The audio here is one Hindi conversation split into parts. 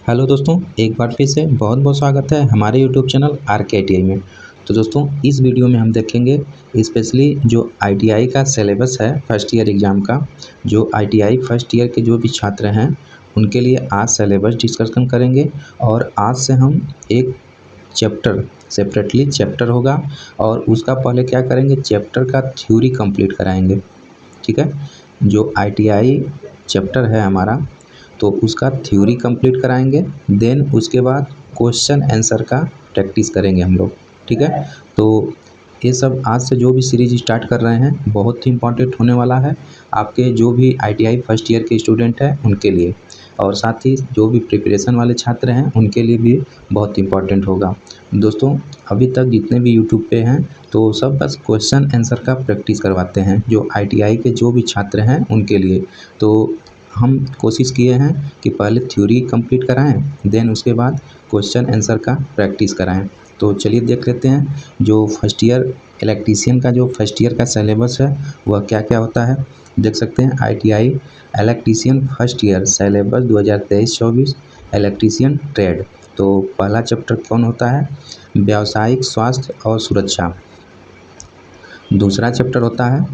हेलो दोस्तों, एक बार फिर से बहुत बहुत स्वागत है हमारे यूट्यूब चैनल RK में। तो दोस्तों, इस वीडियो में हम देखेंगे स्पेशली जो ITI का सिलेबस है फर्स्ट ईयर एग्ज़ाम का। जो ITI फर्स्ट ईयर के जो भी छात्र हैं उनके लिए आज सिलेबस डिस्कशन करेंगे और आज से हम एक चैप्टर सेपरेटली चैप्टर होगा और उसका पहले क्या करेंगे, चैप्टर का थ्योरी कंप्लीट कराएंगे। ठीक है, जो ITI चैप्टर है हमारा तो उसका थ्योरी कंप्लीट कराएंगे, देन उसके बाद क्वेश्चन आंसर का प्रैक्टिस करेंगे हम लोग। ठीक है, तो ये सब आज से जो भी सीरीज स्टार्ट कर रहे हैं बहुत ही इंपॉर्टेंट होने वाला है आपके जो भी ITI फर्स्ट ईयर के स्टूडेंट हैं उनके लिए, और साथ ही जो भी प्रिपरेशन वाले छात्र हैं उनके लिए भी बहुत इंपॉर्टेंट होगा। दोस्तों, अभी तक जितने भी यूट्यूब पे हैं तो सब बस क्वेश्चन आंसर का प्रैक्टिस करवाते हैं जो ITI के जो भी छात्र हैं उनके लिए। तो हम कोशिश किए हैं कि पहले थ्योरी कंप्लीट कराएं, देन उसके बाद क्वेश्चन आंसर का प्रैक्टिस कराएं। तो चलिए देख लेते हैं जो फर्स्ट ईयर इलेक्ट्रीशियन का जो फर्स्ट ईयर का सिलेबस है वह क्या क्या होता है। देख सकते हैं ITI electrician first year syllabus 2023-24 electrician trade. तो पहला चैप्टर कौन होता है, व्यावसायिक स्वास्थ्य और सुरक्षा। दूसरा चैप्टर होता है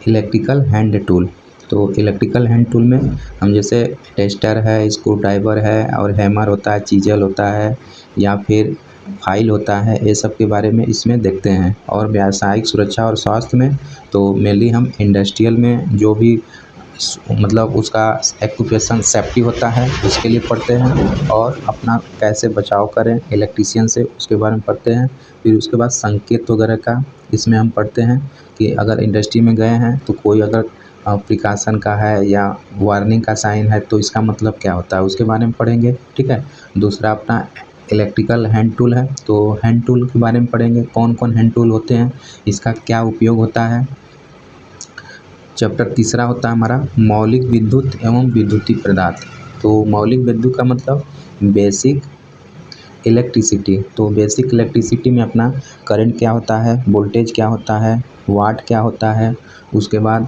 इलेक्ट्रिकल हैंड टूल। तो इलेक्ट्रिकल हैंड टूल में हम जैसे टेस्टर है, स्क्रू ड्राइवर है और हैमर होता है, चीजल होता है या फिर फाइल होता है, ये सब के बारे में इसमें देखते हैं। और व्यावसायिक सुरक्षा और स्वास्थ्य में तो मेनली हम इंडस्ट्रियल में जो भी मतलब उसका एक्यूपेशन सेफ्टी होता है उसके लिए पढ़ते हैं और अपना कैसे बचाव करें इलेक्ट्रीशियन से उसके बारे में पढ़ते हैं। फिर उसके बाद संकेत वगैरह का इसमें हम पढ़ते हैं कि अगर इंडस्ट्री में गए हैं तो कोई अगर प्रिकॉशन का है या वार्निंग का साइन है तो इसका मतलब क्या होता है उसके बारे में पढ़ेंगे। ठीक है, दूसरा अपना इलेक्ट्रिकल हैंड टूल है तो हैंड टूल के बारे में पढ़ेंगे, कौन कौन हैंड टूल होते हैं, इसका क्या उपयोग होता है। चैप्टर तीसरा होता है हमारा मौलिक विद्युत एवं विद्युतीय पदार्थ। तो मौलिक विद्युत का मतलब बेसिक इलेक्ट्रिसिटी। तो बेसिक इलेक्ट्रिसिटी में अपना करंट क्या होता है, वोल्टेज क्या होता है, वाट क्या होता है, उसके बाद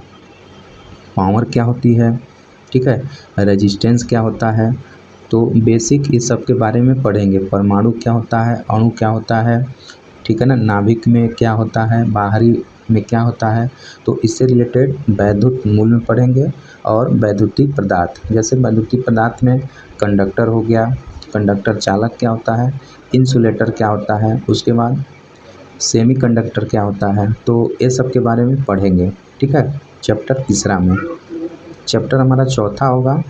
पावर क्या होती है, ठीक है, रेजिस्टेंस क्या होता है। तो बेसिक इस सब के बारे में पढ़ेंगे। परमाणु क्या होता है, अणु क्या होता है, ठीक है ना, नाभिक में क्या होता है, बाहरी में क्या होता है। तो इससे रिलेटेड वैद्युत मूल में पढ़ेंगे और वैद्युतीय पदार्थ, जैसे वैद्युतीय पदार्थ में कंडक्टर हो गया, कंडक्टर चालक क्या होता है, इंसुलेटर क्या होता है, उसके बाद सेमी कंडक्टर क्या होता है। तो ये सब के बारे में पढ़ेंगे। ठीक है, चैप्टर तीसरा में। चैप्टर हमारा चौथा होगा,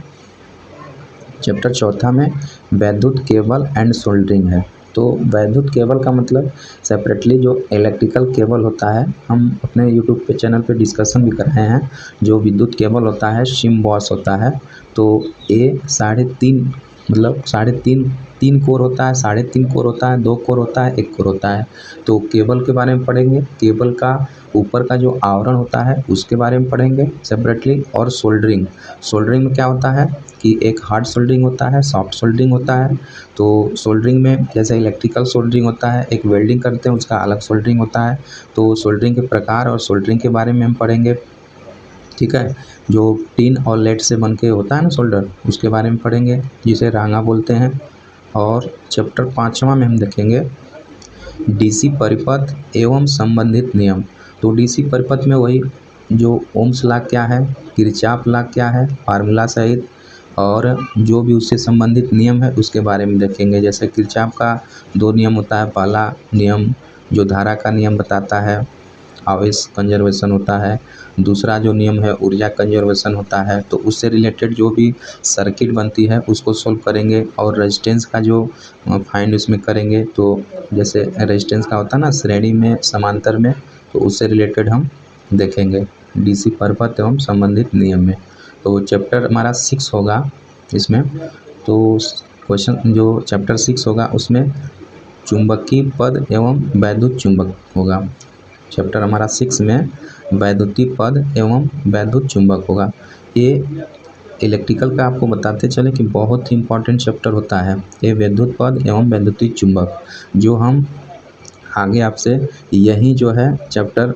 चैप्टर चौथा में वैद्युत केबल एंड सोल्डरिंग है। तो वैद्युत केबल का मतलब सेपरेटली जो इलेक्ट्रिकल केबल होता है हम अपने यूट्यूब पे चैनल पे डिस्कशन भी कर रहे हैं। जो विद्युत केबल होता है सिम बॉस होता है, तो ये 3.5 मतलब 3.5 3 कोर होता है, 3.5 कोर होता है, 2 कोर होता है, 1 कोर होता है। तो केबल के बारे में पढ़ेंगे, केबल का ऊपर का जो आवरण होता है उसके बारे में पढ़ेंगे सेपरेटली। और सोल्डरिंग, सोल्डरिंग में क्या होता है कि एक हार्ड सोल्डरिंग होता है, सॉफ्ट सोल्डरिंग होता है। तो सोल्डरिंग में जैसे इलेक्ट्रिकल सोल्डरिंग होता है, एक वेल्डिंग करते हैं उसका अलग सोल्डरिंग होता है। तो सोल्डरिंग के प्रकार और सोल्डरिंग के बारे में हम पढ़ेंगे। ठीक है, जो टिन और लेड से बन के होता है ना सोल्डर, उसके बारे में पढ़ेंगे जिसे रांगा बोलते हैं। और चैप्टर पाँचवा में हम देखेंगे DC परिपथ एवं संबंधित नियम। तो DC परिपथ में वही जो ओम्स लॉ क्या है, किरचॉफ लॉ क्या है, फार्मूला सहित और जो भी उससे संबंधित नियम है उसके बारे में देखेंगे। जैसे किरचॉफ का 2 नियम होता है, पहला नियम जो धारा का नियम बताता है, आवेश कंजर्वेशन होता है। दूसरा जो नियम है ऊर्जा कंजर्वेशन होता है। तो उससे रिलेटेड जो भी सर्किट बनती है उसको सोल्व करेंगे। और रेजिस्टेंस का जो फाइंड उसमें करेंगे, तो जैसे रेजिस्टेंस का होता है ना श्रेणी में समांतर में, तो उससे रिलेटेड हम देखेंगे DC परिपथ एवं संबंधित नियम में। तो चैप्टर हमारा 6 होगा इसमें। तो क्वेश्चन जो चैप्टर 6 होगा उसमें चुंबकीय पद एवं वैद्युत चुंबक होगा। चैप्टर हमारा 6 में वैद्युतीय पद एवं वैद्युत चुंबक होगा। ये इलेक्ट्रिकल का आपको बताते चले कि बहुत ही इंपॉर्टेंट चैप्टर होता है ये वैद्युत पद एवं वैद्युतीय चुंबक, जो हम आगे आपसे यही जो है चैप्टर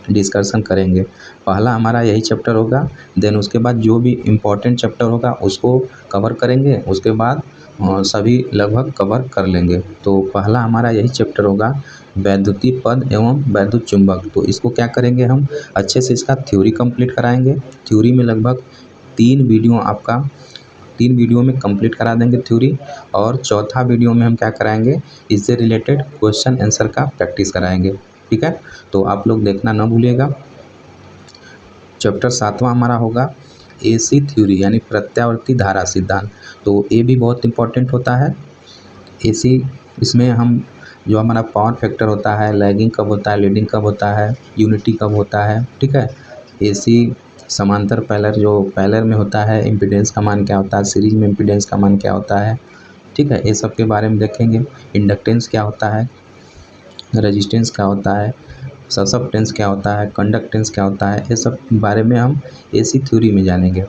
डिस्कशन करेंगे। पहला हमारा यही चैप्टर होगा, देन उसके बाद जो भी इम्पोर्टेंट चैप्टर होगा उसको कवर करेंगे, उसके बाद सभी लगभग कवर कर लेंगे। तो पहला हमारा यही चैप्टर होगा, वैद्युतीय पद एवं वैद्युत चुंबक। तो इसको क्या करेंगे, हम अच्छे से इसका थ्योरी कंप्लीट कराएंगे। थ्योरी में लगभग 3 वीडियो में कंप्लीट करा देंगे थ्योरी, और चौथा वीडियो में हम क्या कराएंगे, इससे रिलेटेड क्वेश्चन आंसर का प्रैक्टिस कराएंगे। ठीक है, तो आप लोग देखना ना भूलिएगा। चैप्टर 7वां हमारा होगा एसी थ्योरी यानी प्रत्यावर्ती धारा सिद्धांत। तो ये भी बहुत इंपॉर्टेंट होता है। एसी, इसमें हम जो हमारा पावर फैक्टर होता है, लैगिंग कब होता है, लीडिंग कब होता है, यूनिटी कब होता है। ठीक है, एसी समांतर पैरेलल, जो पैरेलल में होता है इम्पीडेंस का मान क्या होता है, सीरीज में इम्पीडेंस का मान क्या होता है। ठीक है, ये सब के बारे में देखेंगे। इंडक्टेंस क्या होता है, रेजिस्टेंस क्या होता है, ससेप्टेंस क्या होता है, कंडक्टेंस क्या होता है, ये सब बारे में हम एसी थ्योरी में जानेंगे।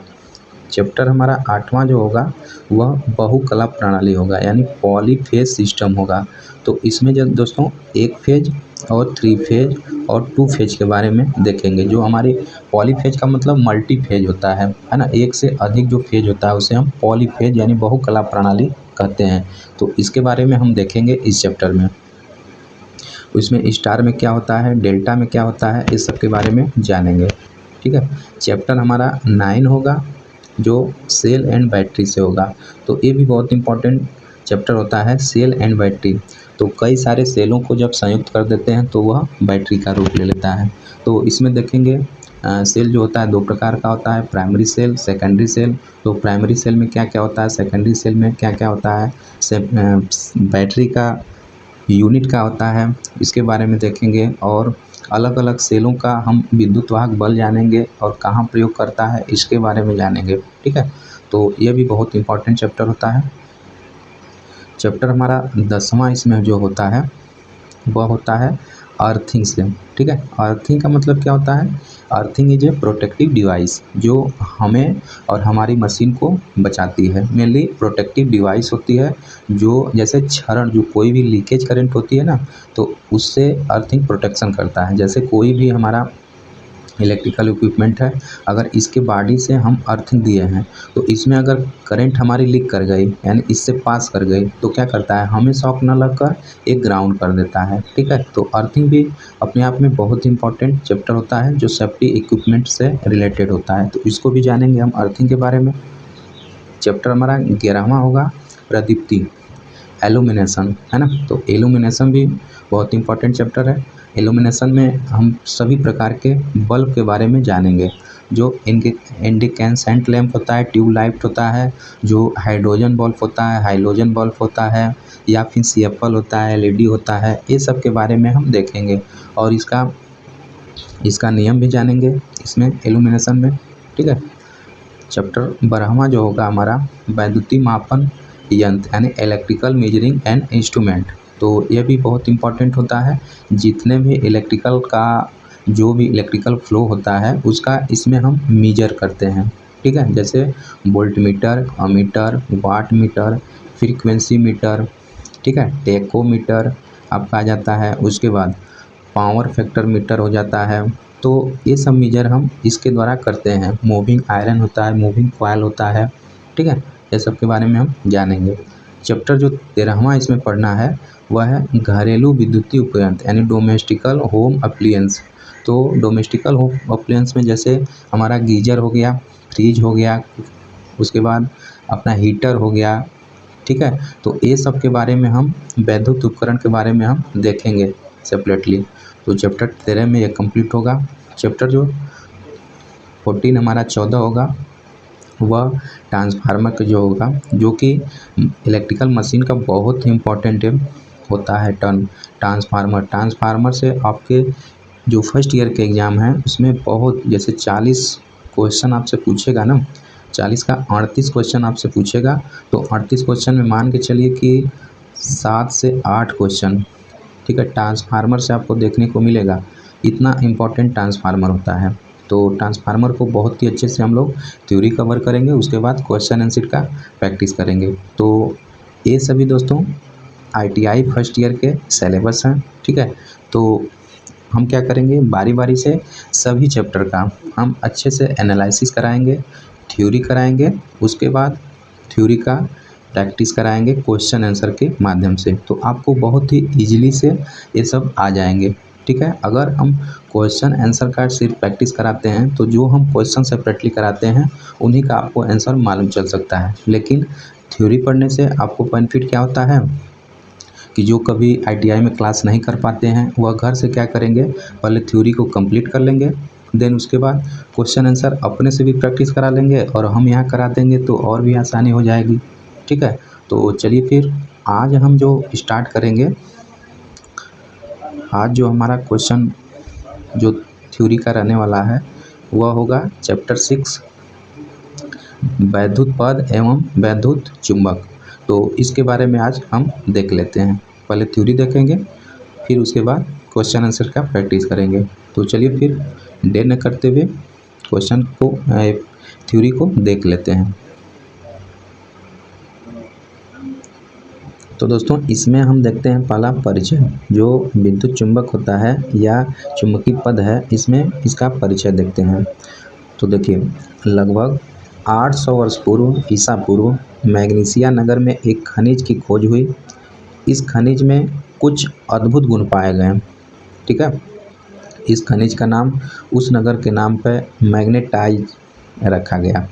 चैप्टर हमारा 8वां जो होगा वह बहुकला प्रणाली होगा यानी पॉलीफेज सिस्टम होगा। तो इसमें जो दोस्तों 1 फेज और 3 फेज और 2 फेज के बारे में देखेंगे। जो हमारी पॉलीफेज का मतलब मल्टी फेज होता है ना, एक से अधिक जो फेज होता है उसे हम पॉलीफेज यानी बहुकला प्रणाली कहते हैं। तो इसके बारे में हम देखेंगे इस चैप्टर में। उसमें स्टार में क्या होता है, डेल्टा में क्या होता है, इस सब के बारे में जानेंगे। ठीक है, चैप्टर हमारा 9 होगा जो सेल एंड बैटरी से होगा। तो ये भी बहुत इंपॉर्टेंट चैप्टर होता है, सेल एंड बैटरी। तो कई सारे सेलों को जब संयुक्त कर देते हैं तो वह बैटरी का रूप ले लेता है। तो इसमें देखेंगे सेल जो होता है 2 प्रकार का होता है, प्राइमरी सेल, सेकेंडरी सेल। तो प्राइमरी सेल में क्या क्या होता है, सेकेंडरी सेल में क्या क्या होता है, बैटरी का यूनिट क्या होता है, इसके बारे में देखेंगे। और अलग अलग सेलों का हम विद्युत वाहक बल जानेंगे और कहाँ प्रयोग करता है इसके बारे में जानेंगे। ठीक है, तो ये भी बहुत इंपॉर्टेंट चैप्टर होता है। चैप्टर हमारा 10वां इसमें जो होता है वह होता है अर्थिंग से। ठीक है, अर्थिंग का मतलब क्या होता है, earthing is a protective device जो हमें और हमारी मशीन को बचाती है। मेनली प्रोटेक्टिव डिवाइस होती है जो जैसे क्षरण, जो कोई भी लीकेज करंट होती है ना, तो उससे अर्थिंग प्रोटेक्शन करता है। जैसे कोई भी हमारा इलेक्ट्रिकल इक्विपमेंट है, अगर इसके बॉडी से हम अर्थिंग दिए हैं तो इसमें अगर करंट हमारी लीक कर गई यानी इससे पास कर गई तो क्या करता है, हमें शॉक न लगकर एक ग्राउंड कर देता है। ठीक है, तो अर्थिंग भी अपने आप में बहुत इंपॉर्टेंट चैप्टर होता है जो सेफ्टी इक्विपमेंट से रिलेटेड होता है। तो इसको भी जानेंगे हम अर्थिंग के बारे में। चैप्टर हमारा 11वां होगा प्रदीप्ति, एल्यूमिनेशन, है ना। तो एल्यूमिनेशन भी बहुत इंपॉर्टेंट चैप्टर है। इल्यूमिनेशन में हम सभी प्रकार के बल्ब के बारे में जानेंगे। जो इनके इंडिकेसेंट लैंप होता है, ट्यूब लाइट होता है, जो हाइड्रोजन बल्ब होता है, हाइलोजन बल्ब होता है, या फिर CFL होता है, LED होता है, ये सब के बारे में हम देखेंगे। और इसका नियम भी जानेंगे इसमें इल्यूमिनेशन में। ठीक है, चैप्टर 12वां जो होगा हमारा वैद्युतीय मापन यंत्र यानी इलेक्ट्रिकल मेजरिंग एंड इंस्ट्रूमेंट। तो यह भी बहुत इंपॉर्टेंट होता है। जितने भी इलेक्ट्रिकल का जो भी इलेक्ट्रिकल फ्लो होता है उसका इसमें हम मेजर करते हैं। ठीक है, जैसे volt meter, ammeter, watt meter, frequency meter, ठीक है, टेकोमीटर आपका आ जाता है। उसके बाद पावर फैक्टर मीटर हो जाता है। तो ये सब मेजर हम इसके द्वारा करते हैं। मूविंग आयरन होता है, मूविंग कॉइल होता है। ठीक है, ये सब के बारे में हम जानेंगे। चैप्टर जो 13वां इसमें पढ़ना है वह है घरेलू विद्युतीय उपकरण यानी डोमेस्टिकल होम अप्लायंस। तो डोमेस्टिकल होम अप्लायंस में जैसे हमारा गीजर हो गया, फ्रिज हो गया, उसके बाद अपना हीटर हो गया। ठीक है, तो ये सब के बारे में हम वैद्युत उपकरण के बारे में हम देखेंगे सेपरेटली। तो चैप्टर 13 में ये कंप्लीट होगा। चैप्टर जो 14 हमारा 14 होगा वह ट्रांसफार्मर का जो होगा, जो कि इलेक्ट्रिकल मशीन का बहुत ही इम्पोर्टेंट होता है टर्म ट्रांसफार्मर से आपके जो फर्स्ट ईयर के एग्ज़ाम है उसमें बहुत जैसे 40 क्वेश्चन आपसे पूछेगा ना, 40 का 38 क्वेश्चन आपसे पूछेगा। तो 38 क्वेश्चन में मान के चलिए कि 7 से 8 क्वेश्चन, ठीक है, ट्रांसफार्मर से आपको देखने को मिलेगा। इतना इम्पोर्टेंट ट्रांसफार्मर होता है। तो ट्रांसफार्मर को बहुत ही अच्छे से हम लोग थ्योरी कवर करेंगे, उसके बाद क्वेश्चन आंसर का प्रैक्टिस करेंगे। तो ये सभी दोस्तों ITI फर्स्ट ईयर के सिलेबस हैं। ठीक है, तो हम क्या करेंगे, बारी बारी से सभी चैप्टर का हम अच्छे से एनालिसिस कराएंगे, थ्योरी कराएंगे, उसके बाद थ्योरी का प्रैक्टिस कराएंगे क्वेश्चन आंसर के माध्यम से। तो आपको बहुत ही ईजिली से ये सब आ जाएंगे। ठीक है, अगर हम क्वेश्चन आंसर का सिर्फ प्रैक्टिस कराते हैं तो जो हम क्वेश्चन सेपरेटली कराते हैं उन्हीं का आपको आंसर मालूम चल सकता है। लेकिन थ्योरी पढ़ने से आपको बेनिफिट क्या होता है कि जो कभी आईटीआई में क्लास नहीं कर पाते हैं वह घर से क्या करेंगे, पहले थ्योरी को कंप्लीट कर लेंगे, देन उसके बाद क्वेश्चन आंसर अपने से भी प्रैक्टिस करा लेंगे और हम यहाँ करा देंगे तो और भी आसानी हो जाएगी। ठीक है, तो चलिए फिर आज हम जो स्टार्ट करेंगे, आज जो हमारा क्वेश्चन जो थ्योरी का रहने वाला है वह होगा चैप्टर 6 वैद्युत पद एवं वैद्युत चुंबक। तो इसके बारे में आज हम देख लेते हैं। पहले थ्योरी देखेंगे, फिर उसके बाद क्वेश्चन आंसर का प्रैक्टिस करेंगे। तो चलिए फिर देर न करते हुए क्वेश्चन को थ्योरी को देख लेते हैं। तो दोस्तों इसमें हम देखते हैं पहला परिचय, जो विद्युत चुंबक होता है या चुंबकीय पद है, इसमें इसका परिचय देखते हैं। तो देखिए, लगभग 800 वर्ष पूर्व ईसा पूर्व मैग्नीसिया नगर में एक खनिज की खोज हुई। इस खनिज में कुछ अद्भुत गुण पाए गए। ठीक है, इस खनिज का नाम उस नगर के नाम पर मैग्नेटाइज रखा गया।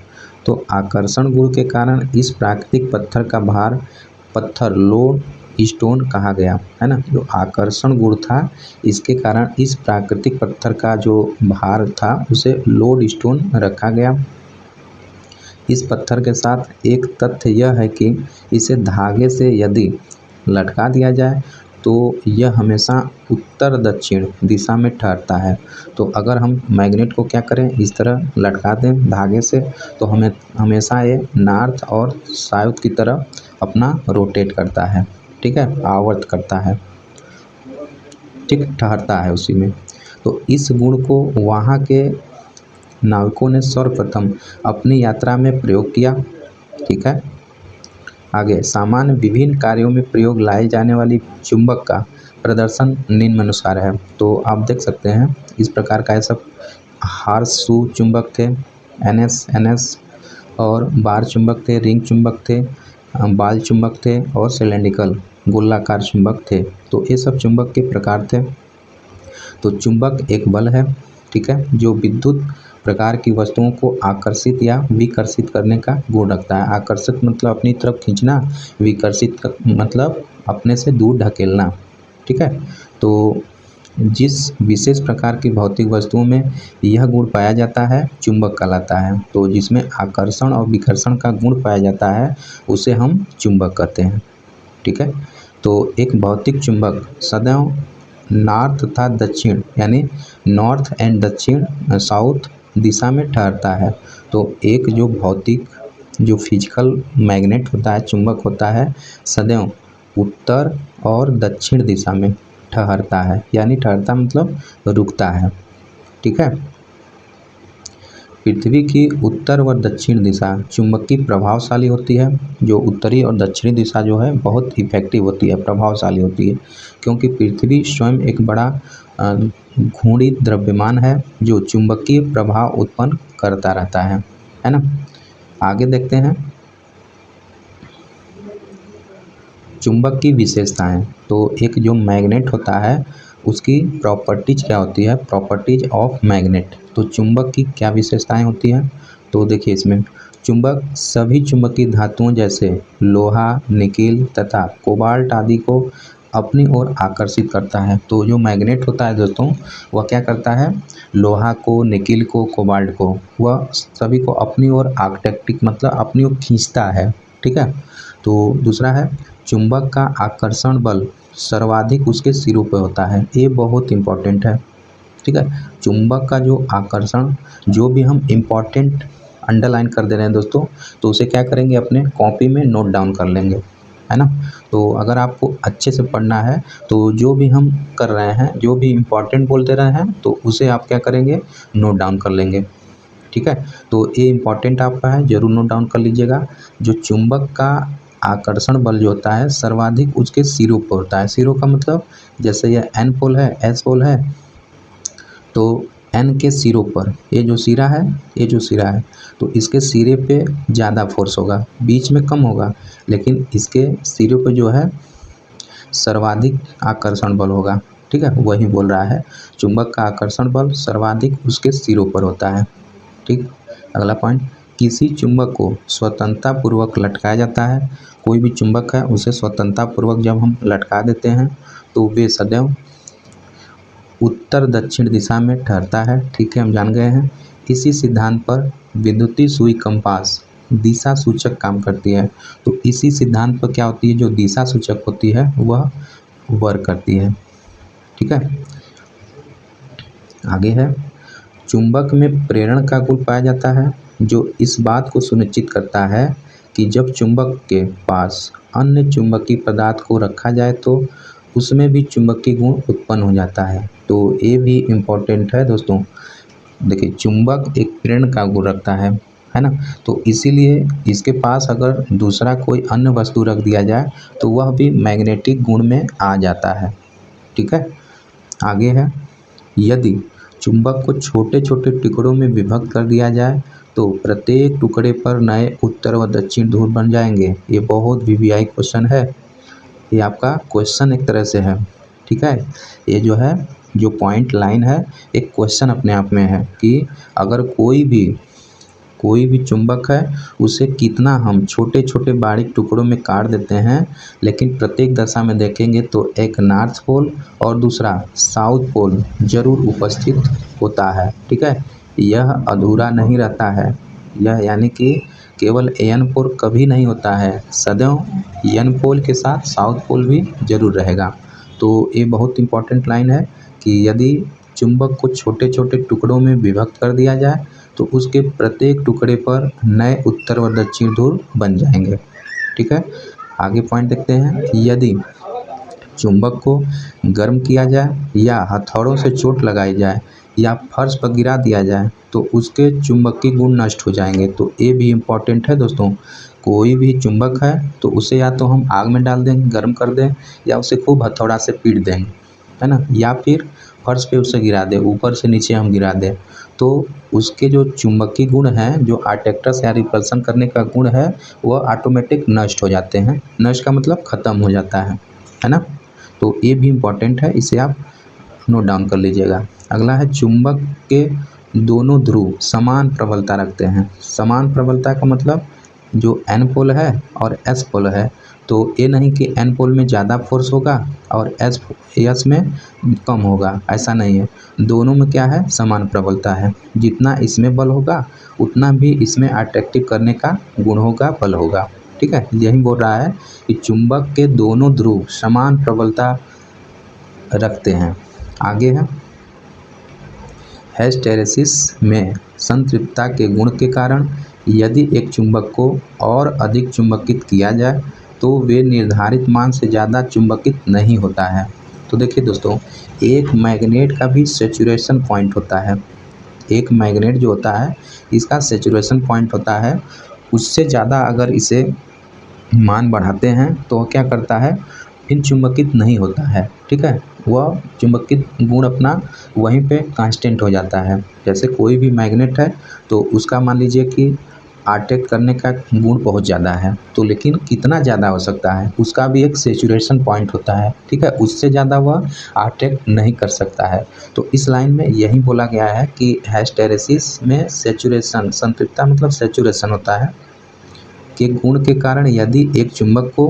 तो आकर्षण गुण के कारण इस प्राकृतिक पत्थर का भार पत्थर लोड स्टोन कहा गया, है ना। जो आकर्षण गुण था इसके कारण इस प्राकृतिक पत्थर का जो भार था उसे लोड स्टोन रखा गया। इस पत्थर के साथ एक तथ्य यह है कि इसे धागे से यदि लटका दिया जाए तो यह हमेशा उत्तर दक्षिण दिशा में ठहरता है। तो अगर हम मैग्नेट को क्या करें, इस तरह लटका दें धागे से, तो हमें हमेशा ये नॉर्थ और साउथ की तरफ अपना रोटेट करता है। ठीक है, आवर्त करता है, ठीक, ठहरता है उसी में। तो इस गुण को वहाँ के नाविकों ने सर्वप्रथम अपनी यात्रा में प्रयोग किया। ठीक है, आगे सामान्य विभिन्न कार्यों में प्रयोग लाई जाने वाली चुंबक का प्रदर्शन निम्नानुसार है। तो आप देख सकते हैं इस प्रकार का सब हार्स शू चुंबक थे, एनएस और बार चुंबक थे, रिंग चुंबक थे, बाल चुंबक थे और सिलेंड्रिकल गोलाकार चुंबक थे। तो ये सब चुंबक के प्रकार थे। तो चुंबक एक बल है, ठीक है, जो विद्युत प्रकार की वस्तुओं को आकर्षित या विकर्षित करने का गुण रखता है। आकर्षित मतलब अपनी तरफ खींचना, विकर्षित मतलब अपने से दूर ढकेलना। ठीक है, तो जिस विशेष प्रकार की भौतिक वस्तुओं में यह गुण पाया जाता है चुंबक कहलाता है। तो जिसमें आकर्षण और विकर्षण का गुण पाया जाता है उसे हम चुंबक कहते हैं। ठीक है, तो एक भौतिक चुंबक सदैव नॉर्थ तथा दक्षिण यानी नॉर्थ एंड दक्षिण साउथ दिशा में ठहरता है। तो एक जो भौतिक जो फिजिकल मैग्नेट होता है, चुंबक होता है, सदैव उत्तर और दक्षिण दिशा में ठहरता है, यानी ठहरता मतलब रुकता है। ठीक है, पृथ्वी की उत्तर व दक्षिण दिशा चुंबकीय प्रभावशाली होती है। जो उत्तरी और दक्षिणी दिशा जो है बहुत इफेक्टिव होती है, प्रभावशाली होती है, क्योंकि पृथ्वी स्वयं एक बड़ा घूर्णी द्रव्यमान है जो चुंबकीय प्रभाव उत्पन्न करता रहता है ना। आगे देखते हैं चुंबक की विशेषताएं। तो एक जो मैग्नेट होता है उसकी प्रॉपर्टीज क्या होती है, प्रॉपर्टीज ऑफ मैग्नेट। तो चुंबक की क्या विशेषताएं होती हैं, तो देखिए इसमें चुंबक सभी चुंबकीय धातुओं जैसे लोहा, निकेल तथा कोबाल्ट आदि को अपनी ओर आकर्षित करता है। तो जो मैग्नेट होता है दोस्तों वह क्या करता है, लोहा को, निकेल को, कोबाल्ट को, वह सभी को अपनी ओर आकर्षित मतलब अपनी ओर खींचता है। ठीक है, तो दूसरा है चुंबक का आकर्षण बल सर्वाधिक उसके सिरों पर होता है। ये बहुत इम्पोर्टेंट है। ठीक है, चुंबक का जो आकर्षण, जो भी हम इम्पोर्टेंट अंडरलाइन कर दे रहे हैं दोस्तों, तो उसे क्या करेंगे अपने कॉपी में नोट डाउन कर लेंगे, है ना। तो अगर आपको अच्छे से पढ़ना है तो जो भी हम कर रहे हैं, जो भी इम्पोर्टेंट बोल दे रहे हैं, तो उसे आप क्या करेंगे, नोट डाउन कर लेंगे। ठीक है, तो ये इम्पोर्टेंट आपका है, जरूर नोट डाउन कर लीजिएगा। जो चुंबक का आकर्षण बल जो होता है सर्वाधिक उसके सिरों पर होता है। सिरों का मतलब जैसे यह एन पोल है, एस पोल है, तो एन के सिरों पर, ये जो सिरा है, ये जो सिरा है, तो इसके सिरे पे ज़्यादा फोर्स होगा, बीच में कम होगा, लेकिन इसके सिरों पे जो है सर्वाधिक आकर्षण बल होगा। ठीक है, वही बोल रहा है, चुंबक का आकर्षण बल सर्वाधिक उसके सिरों पर होता है। ठीक, अगला पॉइंट, किसी चुंबक को स्वतंत्रता पूर्वक लटकाया जाता है। कोई भी चुंबक है उसे स्वतंत्रता पूर्वक जब हम लटका देते हैं तो वे सदैव उत्तर दक्षिण दिशा में ठहरता है। ठीक है, हम जान गए हैं। इसी सिद्धांत पर विद्युतीय सुई कंपास दिशा सूचक काम करती है। तो इसी सिद्धांत पर क्या होती है, जो दिशा सूचक होती है वह वर्क करती है। ठीक है, आगे है, चुंबक में प्रेरण का गुण पाया जाता है, जो इस बात को सुनिश्चित करता है कि जब चुंबक के पास अन्य चुंबकीय पदार्थ को रखा जाए तो उसमें भी चुंबकीय गुण उत्पन्न हो जाता है। तो ये भी इम्पोर्टेंट है दोस्तों। देखिए, चुंबक एक प्रेरण का गुण रखता है ना, तो इसीलिए इसके पास अगर दूसरा कोई अन्य वस्तु रख दिया जाए तो वह भी मैग्नेटिक गुण में आ जाता है। ठीक है, आगे है, यदि चुंबक को छोटे छोटे टुकड़ों में विभक्त कर दिया जाए तो प्रत्येक टुकड़े पर नए उत्तर व दक्षिण ध्रुव बन जाएंगे। ये बहुत वीवीआई क्वेश्चन है, ये आपका क्वेश्चन एक तरह से है। ठीक है, ये जो है, जो पॉइंट लाइन है, एक क्वेश्चन अपने आप में है कि अगर कोई भी चुंबक है उसे कितना हम छोटे छोटे बारीक टुकड़ों में काट देते हैं, लेकिन प्रत्येक दशा में देखेंगे तो एक नॉर्थ पोल और दूसरा साउथ पोल जरूर उपस्थित होता है। ठीक है, यह अधूरा नहीं रहता है, यह यानी कि केवल एन पोल कभी नहीं होता है, सदैव एन पोल के साथ साउथ पोल भी जरूर रहेगा। तो ये बहुत इंपॉर्टेंट लाइन है कि यदि चुंबक को छोटे छोटे टुकड़ों में विभक्त कर दिया जाए तो उसके प्रत्येक टुकड़े पर नए उत्तर व दक्षिण ध्रुव बन जाएंगे। ठीक है, आगे पॉइंट देखते हैं, यदि चुंबक को गर्म किया जाए या हथौड़ों से चोट लगाई जाए या फर्श पर गिरा दिया जाए तो उसके चुंबकीय गुण नष्ट हो जाएंगे। तो ये भी इम्पोर्टेंट है दोस्तों। कोई भी चुंबक है तो उसे या तो हम आग में डाल दें, गर्म कर दें, या उसे खूब हथौड़ा से पीट दें, है ना, या फिर फर्श पे उसे गिरा दें, ऊपर से नीचे हम गिरा दें, तो उसके जो चुंबकीय गुण हैं, जो अट्रैक्टर्स या रिपल्सन करने का गुण है, वह ऑटोमेटिक नष्ट हो जाते हैं। नष्ट का मतलब ख़त्म हो जाता है ना। तो ये भी इम्पोर्टेंट है, इसे आप नोट डाउन कर लीजिएगा। अगला है, चुंबक के दोनों ध्रुव समान प्रबलता रखते हैं। समान प्रबलता का मतलब जो एन पोल है और एस पोल है, तो ये नहीं कि एन पोल में ज़्यादा फोर्स होगा और एस में कम होगा, ऐसा नहीं है। दोनों में क्या है, समान प्रबलता है। जितना इसमें बल होगा उतना भी इसमें अट्रैक्टिव करने का गुण होगा, बल होगा। ठीक है, यही बोल रहा है कि चुंबक के दोनों ध्रुव समान प्रबलता रखते हैं। आगे है, हिस्टैरिसीस में संतृप्तता के गुण के कारण यदि एक चुंबक को और अधिक चुंबकित किया जाए तो वे निर्धारित मान से ज़्यादा चुंबकित नहीं होता है। तो देखिए दोस्तों, एक मैग्नेट का भी सेचुरेशन पॉइंट होता है। एक मैग्नेट जो होता है इसका सेचुरेशन पॉइंट होता है, उससे ज़्यादा अगर इसे मान बढ़ाते हैं तो वह क्या करता है, फिर चुंबकित नहीं होता है। ठीक है, वह चुंबकित गुण अपना वहीं पे कांस्टेंट हो जाता है। जैसे कोई भी मैग्नेट है तो उसका मान लीजिए कि अट्रैक्ट करने का गुण बहुत ज़्यादा है, तो लेकिन कितना ज़्यादा हो सकता है, उसका भी एक सेचुरेशन पॉइंट होता है। ठीक है, उससे ज़्यादा वह अट्रैक्ट नहीं कर सकता है। तो इस लाइन में यही बोला गया है कि हिस्टैरिसीस में सेचुरेशन, संतृप्तता मतलब सेचुरेशन होता है, के गुण के कारण यदि एक चुंबक को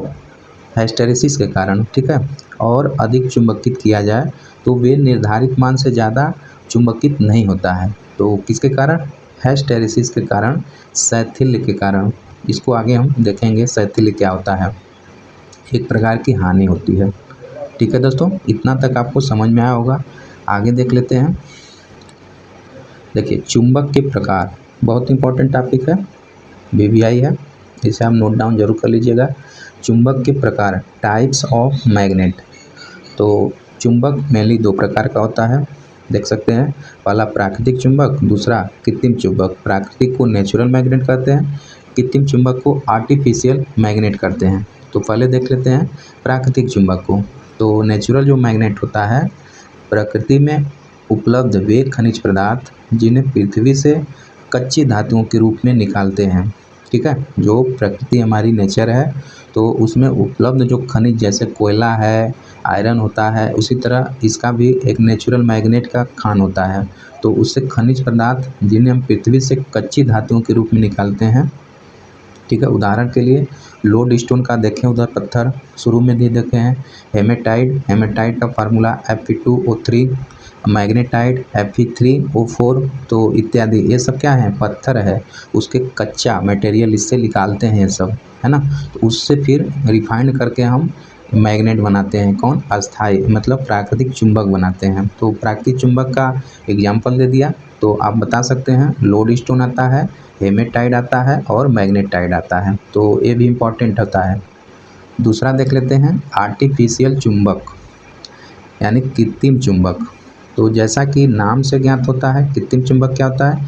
हिस्टैरिसीस के कारण, ठीक है, और अधिक चुंबकित किया जाए तो वे निर्धारित मान से ज़्यादा चुंबकित नहीं होता है। तो किसके कारण, हिस्टैरिसीस के कारण, शैथिल्य के कारण। इसको आगे हम देखेंगे शैथिल्य क्या होता है, एक प्रकार की हानि होती है। ठीक है दोस्तों, इतना तक आपको समझ में आया होगा। आगे देख लेते हैं। देखिए, चुंबक के प्रकार बहुत इंपॉर्टेंट टॉपिक है, वीवीआई है, इसे आप नोट डाउन जरूर कर लीजिएगा। चुंबक के प्रकार, टाइप्स ऑफ मैग्नेट। तो चुंबक मेनली दो प्रकार का होता है, देख सकते हैं। पहला प्राकृतिक चुंबक, दूसरा कृत्रिम चुंबक। प्राकृतिक को नेचुरल मैग्नेट कहते हैं, कृत्रिम चुंबक को आर्टिफिशियल मैग्नेट कहते हैं। तो पहले देख लेते हैं प्राकृतिक चुंबक को। तो नेचुरल जो मैग्नेट होता है, प्रकृति में उपलब्ध वे खनिज पदार्थ जिन्हें पृथ्वी से कच्ची धातुओं के रूप में निकालते हैं। ठीक है, जो प्रकृति हमारी नेचर है तो उसमें उपलब्ध जो खनिज जैसे कोयला है, आयरन होता है, उसी तरह इसका भी एक नेचुरल मैग्नेट का खान होता है। तो उससे खनिज पदार्थ जिन्हें हम पृथ्वी से कच्ची धातुओं के रूप में निकालते हैं। ठीक है, उदाहरण के लिए लोड स्टोन का देखें, उधर पत्थर शुरू में दे देखे हैं। हेमेटाइट का फार्मूला Fe2O3, मैग्नेटाइट Fe3O4, तो इत्यादि ये सब क्या है, पत्थर है, उसके कच्चा मटेरियल इससे निकालते हैं ये सब, है ना। तो उससे फिर रिफाइंड करके हम मैग्नेट बनाते हैं, कौन, अस्थाई, मतलब प्राकृतिक चुंबक बनाते हैं। तो प्राकृतिक चुंबक का एग्जाम्पल दे दिया, तो आप बता सकते हैं लोड स्टोन आता है, हेमेटाइट आता है और मैग्नेटाइट आता है, तो ये भी इम्पॉर्टेंट होता है। दूसरा देख लेते हैं आर्टिफिशियल चुंबक यानी कृत्रिम चुंबक। तो जैसा कि नाम से ज्ञात होता है, कृत्रिम चुंबक क्या होता है,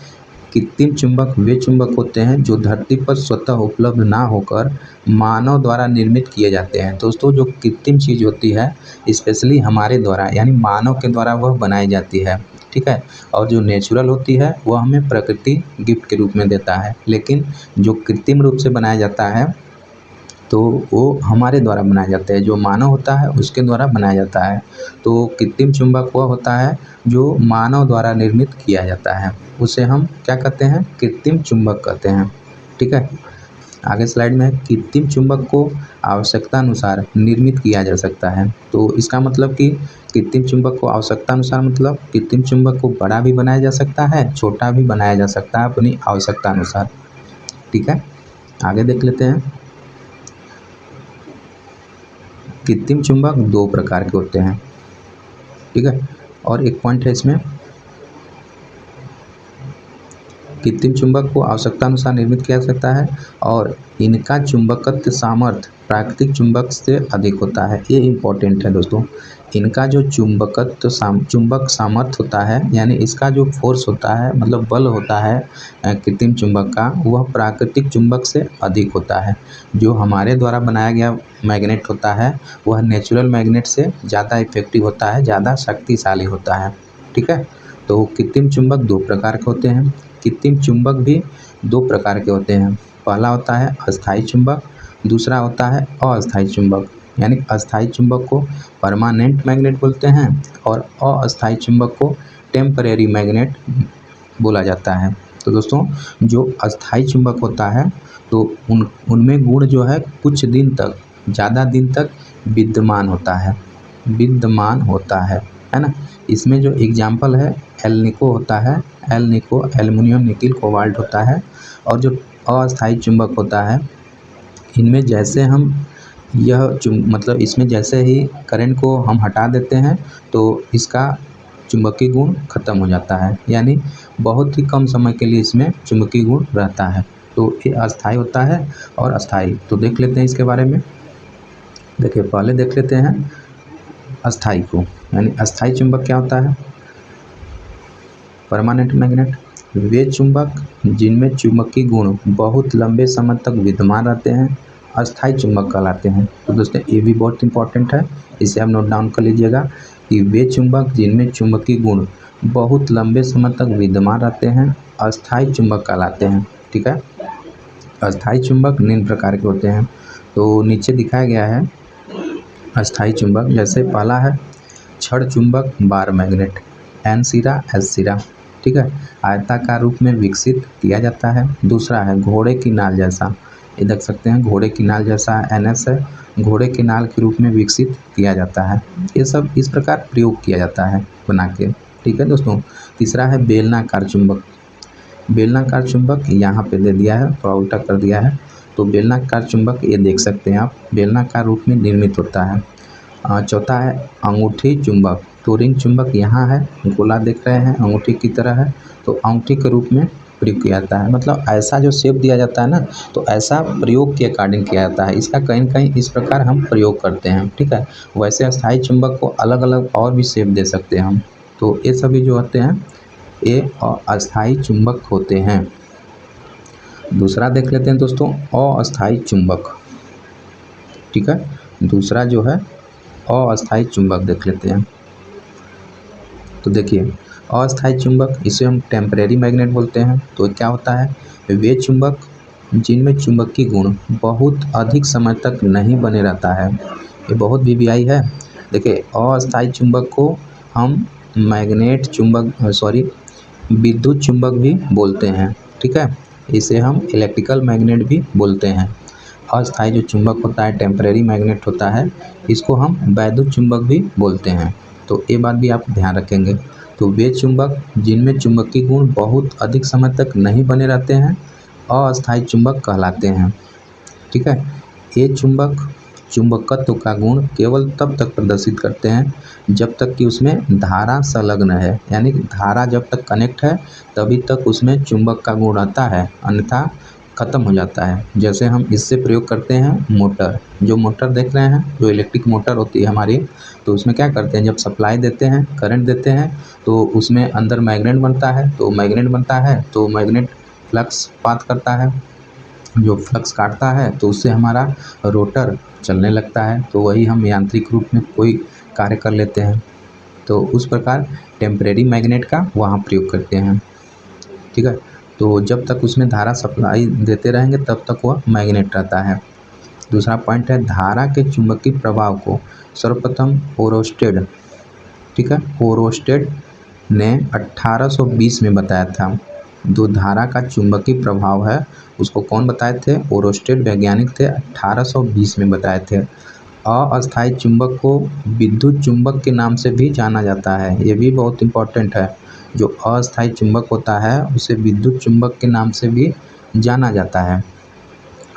कृत्रिम चुंबक वे चुंबक होते हैं जो धरती पर स्वतः उपलब्ध ना होकर मानव द्वारा निर्मित किए जाते हैं। दोस्तों, जो कृत्रिम चीज़ होती है स्पेशली हमारे द्वारा यानी मानव के द्वारा वह बनाई जाती है। ठीक है, और जो नेचुरल होती है वह हमें प्रकृति गिफ्ट के रूप में देता है, लेकिन जो कृत्रिम रूप से बनाया जाता है तो वो हमारे द्वारा बनाया जाता है, जो मानव होता है उसके द्वारा बनाया जाता है। तो कृत्रिम चुंबक वह होता है जो मानव द्वारा निर्मित किया जाता है, उसे हम क्या कहते हैं, कृत्रिम चुंबक कहते हैं। ठीक है, आगे स्लाइड में कृत्रिम चुंबक को आवश्यकता अनुसार निर्मित किया जा सकता है। तो इसका मतलब कि कृत्रिम चुंबक को आवश्यकता अनुसार मतलब कृत्रिम चुंबक को बड़ा भी बनाया जा सकता है, छोटा भी बनाया जा सकता है अपनी आवश्यकता अनुसार। ठीक है, आगे देख लेते हैं। कृत्रिम चुंबक दो प्रकार के होते हैं। ठीक है, और एक पॉइंट है इसमें, कृत्रिम चुंबक को आवश्यकता अनुसार निर्मित किया जा सकता है और इनका चुंबकत्व सामर्थ्य प्राकृतिक चुंबक से अधिक होता है। ये इम्पोर्टेंट है दोस्तों, इनका जो चुंबक सामर्थ्य होता है यानी इसका जो फोर्स होता है, मतलब बल होता है कृत्रिम चुंबक का, वह प्राकृतिक चुंबक से अधिक होता है। जो हमारे द्वारा बनाया गया मैग्नेट होता है वह नेचुरल मैग्नेट से ज़्यादा इफेक्टिव होता है, ज़्यादा शक्तिशाली होता है। ठीक है, तो कृत्रिम चुंबक दो प्रकार के होते हैं। कृत्रिम चुंबक भी दो प्रकार के होते हैं। पहला होता है अस्थायी चुंबक, दूसरा होता है अस्थायी चुंबक। यानी अस्थायी चुंबक को परमानेंट मैग्नेट बोलते हैं और अस्थायी चुंबक को टेम्परेरी मैग्नेट बोला जाता है। तो दोस्तों, जो अस्थायी चुंबक होता है तो उनमें गुण जो है कुछ दिन तक, ज़्यादा दिन तक विद्यमान होता है ना। इसमें जो एग्जाम्पल है एल्निको होता है, एल्निको एल्युमिनियम निकिल कोबाल्ट होता है। और जो अस्थायी चुंबक होता है इनमें जैसे हम मतलब इसमें जैसे ही करंट को हम हटा देते हैं तो इसका चुंबकीय गुण खत्म हो जाता है, यानी बहुत ही कम समय के लिए इसमें चुंबकीय गुण रहता है। तो ये अस्थायी होता है और अस्थायी। तो देख लेते हैं इसके बारे में। देखिए, पहले देख लेते हैं अस्थायी को, यानी अस्थायी चुंबक क्या होता है। परमानेंट मैग्नेट वे चुंबक जिनमें चुंबकीय गुण बहुत लंबे समय तक विद्यमान रहते हैं अस्थायी चुंबक कहलाते हैं। तो दोस्तों, ये भी बहुत इंपॉर्टेंट है, इसे आप नोट डाउन कर लीजिएगा कि वे चुंबक जिनमें चुंबकीय गुण बहुत लंबे समय तक विद्यमान रहते हैं अस्थायी चुंबक कहलाते हैं। ठीक है, अस्थायी चुंबक निम्न प्रकार के होते हैं। तो नीचे दिखाया गया है अस्थायी चुंबक। जैसे पहला है छड़ चुंबक बार मैग्नेट, एन सिरा एस सिरा। ठीक है, आयताकार रूप में विकसित किया जाता है। दूसरा है घोड़े की नाल जैसा, ये देख सकते हैं घोड़े की नाल जैसा NS है, घोड़े की नाल के रूप में विकसित किया जाता है। ये सब इस प्रकार प्रयोग किया जाता है बना के। ठीक है दोस्तों, तीसरा है बेलनाकार चुंबक। बेलनाकार चुंबक यहाँ पे दे दिया है, थोड़ा उल्टा कर दिया है। तो बेलनाकार चुंबक ये देख सकते हैं आप, बेलनाकार रूप में निर्मित होता है। चौथा है अंगूठी चुंबक। तो रिंग चुंबक यहाँ है, गोला देख रहे हैं अंगूठी की तरह है, तो अंगूठी के रूप में प्रयोग किया जाता है। मतलब ऐसा जो शेप दिया जाता है ना, तो ऐसा प्रयोग के अकॉर्डिंग किया जाता है। इसका कहीं न कहीं इस प्रकार हम प्रयोग करते हैं। ठीक है, वैसे अस्थायी चुंबक को अलग अलग और भी शेप दे सकते हैं हम। तो ये सभी जो होते हैं ये अस्थायी चुंबक होते हैं। दूसरा देख लेते हैं दोस्तों अस्थायी चुंबक। ठीक है, दूसरा जो है अस्थायी चुंबक देख लेते हैं। तो देखिए, अस्थायी चुंबक, इसे हम टेम्परेरी मैग्नेट बोलते हैं। तो क्या होता है, वे चुंबक जिनमें चुंबकीय गुण बहुत अधिक समय तक नहीं बने रहता है। ये बहुत वीवीआई है। देखिए, अस्थायी चुंबक को हम मैग्नेट चुंबक विद्युत चुंबक भी बोलते हैं। ठीक है, इसे हम इलेक्ट्रिकल मैग्नेट भी बोलते हैं। अस्थायी जो चुंबक होता है, टेम्परेरी मैग्नेट होता है, इसको हम वैद्युत चुंबक भी बोलते हैं। तो ये बात भी आप ध्यान रखेंगे। तो वे चुंबक जिनमें चुंबकीय गुण बहुत अधिक समय तक नहीं बने रहते हैं, अस्थायी चुंबक कहलाते हैं। ठीक है, ये चुंबक चुंबकत्व का गुण केवल तब तक प्रदर्शित करते हैं जब तक कि उसमें धारा संलग्न है, यानी धारा जब तक कनेक्ट है तभी तक उसमें चुंबक का गुण रहता है, अन्यथा ख़त्म हो जाता है। जैसे हम इससे प्रयोग करते हैं मोटर, जो मोटर देख रहे हैं, जो इलेक्ट्रिक मोटर होती है हमारी, तो उसमें क्या करते हैं, जब सप्लाई देते हैं, करंट देते हैं, तो उसमें अंदर मैग्नेट बनता है। तो मैग्नेट फ्लक्स पाथ करता है, जो फ्लक्स काटता है तो उससे हमारा रोटर चलने लगता है। तो वही हम यांत्रिक रूप में कोई कार्य कर लेते हैं। तो उस प्रकार टेम्परेरी मैग्नेट का वहाँ प्रयोग करते हैं। ठीक है, तो जब तक उसमें धारा सप्लाई देते रहेंगे तब तक वह मैग्नेट रहता है। दूसरा पॉइंट है, धारा के चुंबकीय प्रभाव को सर्वप्रथम ओरोस्टेड, ठीक है, ओरोस्टेड ने 1820 में बताया था। जो धारा का चुंबकीय प्रभाव है उसको कौन बताए थे, ओरोस्टेड वैज्ञानिक थे, 1820 में बताए थे। अस्थायी चुंबक को विद्युत चुंबक के नाम से भी जाना जाता है। ये भी बहुत इंपॉर्टेंट है। जो अस्थायी चुंबक होता है उसे विद्युत चुंबक के नाम से भी जाना जाता है।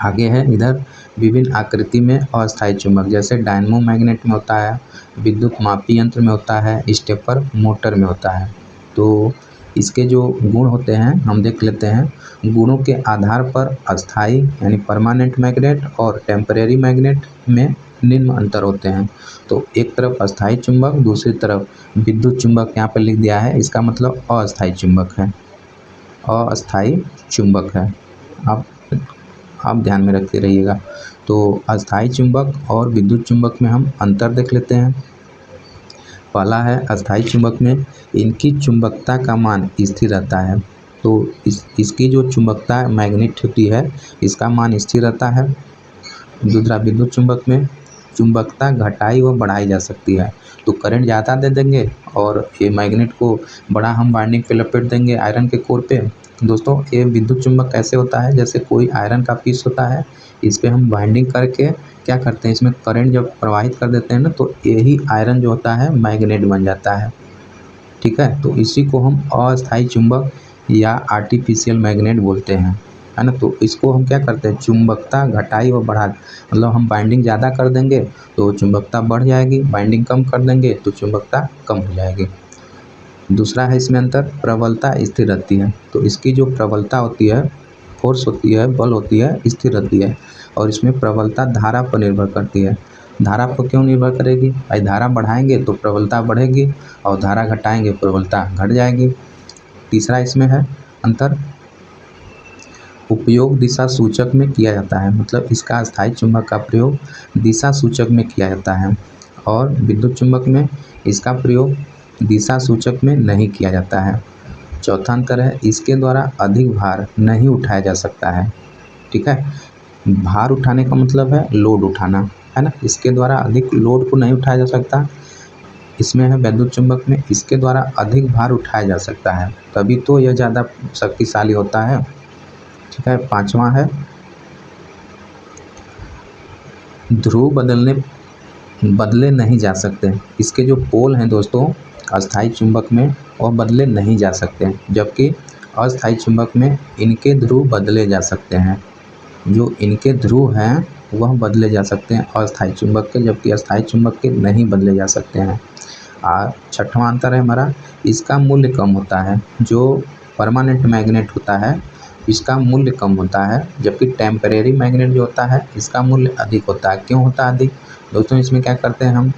आगे है इधर विभिन्न आकृति में अस्थायी चुंबक, जैसे डायनमो मैग्नेट में होता है, विद्युत मापी यंत्र में होता है, स्टेपर मोटर में होता है। तो इसके जो गुण होते हैं हम देख लेते हैं। गुणों के आधार पर अस्थायी यानी परमानेंट मैग्नेट और टेम्परेरी मैग्नेट में निम्न अंतर होते हैं। तो एक तरफ अस्थायी चुंबक, दूसरी तरफ विद्युत चुंबक यहाँ पर लिख दिया है, इसका मतलब अस्थायी चुंबक है, अस्थायी चुंबक है। आप ध्यान में रखते रहिएगा। तो अस्थायी चुंबक और विद्युत चुंबक में हम अंतर देख लेते हैं। पहला है, अस्थायी चुंबक में इनकी चुंबकता का मान स्थिर रहता है। तो इसकी जो चुंबकता मैग्नेट होती है इसका मान स्थिर रहता है। दूसरा, विद्युत चुंबक में चुंबकता घटाई व बढ़ाई जा सकती है। तो करंट ज़्यादा दे देंगे और ये मैग्नेट को बड़ा हम वाइंडिंग पे लपेट देंगे आयरन के कोर पे। दोस्तों, ये विद्युत चुंबक कैसे होता है, जैसे कोई आयरन का पीस होता है, इस पर हम वाइंडिंग करके क्या करते हैं, इसमें करंट जब प्रवाहित कर देते हैं ना, तो यही आयरन जो होता है मैग्नेट बन जाता है। ठीक है, तो इसी को हम अस्थायी चुंबक या आर्टिफिशियल मैग्नेट बोलते हैं, है ना। तो इसको हम क्या करते हैं, चुंबकता घटाई व बढ़ा, मतलब हम बाइंडिंग ज़्यादा कर देंगे तो चुंबकता बढ़ जाएगी, बाइंडिंग कम कर देंगे तो चुंबकता कम हो जाएगी। दूसरा है इसमें अंतर, प्रबलता स्थिर रहती है। तो इसकी जो प्रबलता होती है, फोर्स होती है, बल होती है, स्थिर रहती है। और इसमें प्रबलता धारा पर निर्भर करती है। धारा पर क्यों निर्भर करेगी भाई, धारा बढ़ाएंगे तो प्रबलता बढ़ेगी और धारा घटाएंगे प्रबलता घट जाएगी। तीसरा इसमें है अंतर, उपयोग दिशा सूचक में किया जाता है, मतलब इसका अस्थायी चुंबक का प्रयोग दिशा सूचक में किया जाता है और विद्युत चुंबक में इसका प्रयोग दिशा सूचक में नहीं किया जाता है। चौथा अंतर है, इसके द्वारा अधिक भार नहीं उठाया जा सकता है। ठीक है, भार उठाने का मतलब है लोड उठाना, है ना। इसके द्वारा अधिक लोड को नहीं उठाया जा सकता। इसमें है विद्युत चुंबक में इसके द्वारा अधिक भार उठाया जा सकता है, तभी तो यह ज़्यादा शक्तिशाली होता है। ठीक है, पांचवा है, ध्रुव बदले नहीं जा सकते। इसके जो पोल हैं दोस्तों अस्थायी चुंबक में वह बदले नहीं जा सकते, जबकि अस्थायी चुंबक में इनके ध्रुव बदले जा सकते हैं। जो इनके ध्रुव हैं वह बदले जा सकते हैं अस्थायी चुंबक के, जबकि अस्थायी चुंबक के नहीं बदले जा सकते हैं। छठवां अंतर है हमारा, इसका मूल्य कम होता है। जो परमानेंट मैग्नेट होता है इसका मूल्य कम होता है, जबकि टेम्परेरी मैग्नेट जो होता है इसका मूल्य अधिक होता है। क्यों होता है अधिक दोस्तों, इसमें क्या करते हैं हम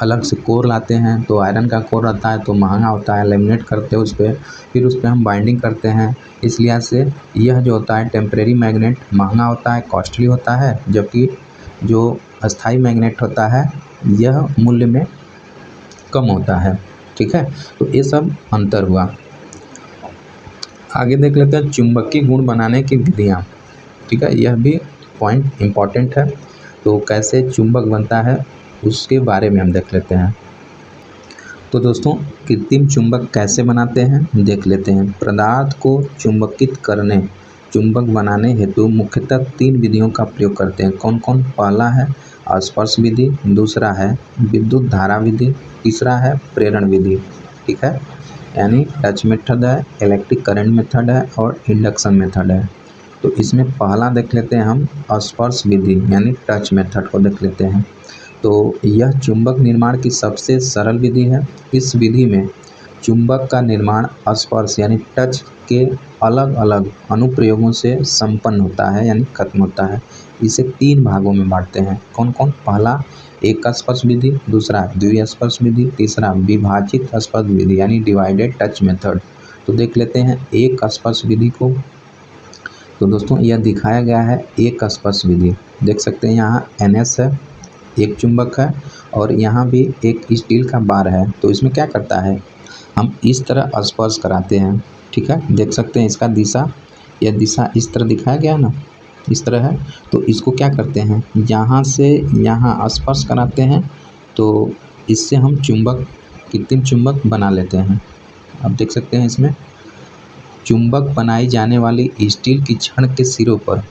अलग से कोर लाते हैं, तो आयरन का कोर रहता है तो महंगा होता है, लेमिनेट करते हैं उस पर, फिर उस पर हम बाइंडिंग करते हैं। इसलिए से यह जो होता है टेम्परेरी मैग्नेट महंगा होता है, कॉस्टली होता है, जबकि जो अस्थायी मैग्नेट होता है यह मूल्य में कम होता है। ठीक है, तो ये सब अंतर हुआ। आगे देख लेते हैं चुंबकीय गुण बनाने की विधियाँ। ठीक है, यह भी पॉइंट इम्पॉर्टेंट है। तो कैसे चुंबक बनता है उसके बारे में हम देख लेते हैं। तो दोस्तों कृत्रिम चुंबक कैसे बनाते हैं देख लेते हैं। पदार्थ को चुंबकित करने, चुंबक बनाने हेतु मुख्यतः 3 विधियों का प्रयोग करते हैं। कौन कौन? पहला है स्पर्श विधि, दूसरा है विद्युत धारा विधि, तीसरा है प्रेरण विधि। ठीक है, यानी टच मेथड है, इलेक्ट्रिक करंट मेथड है और इंडक्शन मेथड है। तो इसमें पहला देख लेते हैं हम स्पर्श विधि यानी टच मेथड को देख लेते हैं। तो यह चुंबक निर्माण की सबसे सरल विधि है। इस विधि में चुंबक का निर्माण स्पर्श यानी टच के अलग अलग अनुप्रयोगों से संपन्न होता है यानी खत्म होता है। इसे 3 भागों में बांटते हैं। कौन कौन? पहला एक स्पर्श विधि, दूसरा द्विस्पर्श विधि, तीसरा विभाजित स्पर्श विधि यानी डिवाइडेड टच मेथड। तो देख लेते हैं एक स्पर्श विधि को। तो दोस्तों यह दिखाया गया है एक स्पर्श विधि। देख सकते हैं यहाँ NS है, एक चुंबक है और यहाँ भी एक स्टील का बार है। तो इसमें क्या करता है, हम इस तरह स्पर्श कराते हैं। ठीक है, देख सकते हैं इसका दिशा, यह दिशा इस तरह दिखाया गया ना, इस तरह है। तो इसको क्या करते हैं, यहाँ से यहाँ स्पर्श कराते हैं। तो इससे हम चुंबक, कृत्रिम चुंबक बना लेते हैं। अब देख सकते हैं इसमें चुंबक बनाई जाने वाली स्टील की छड़ के सिरों पर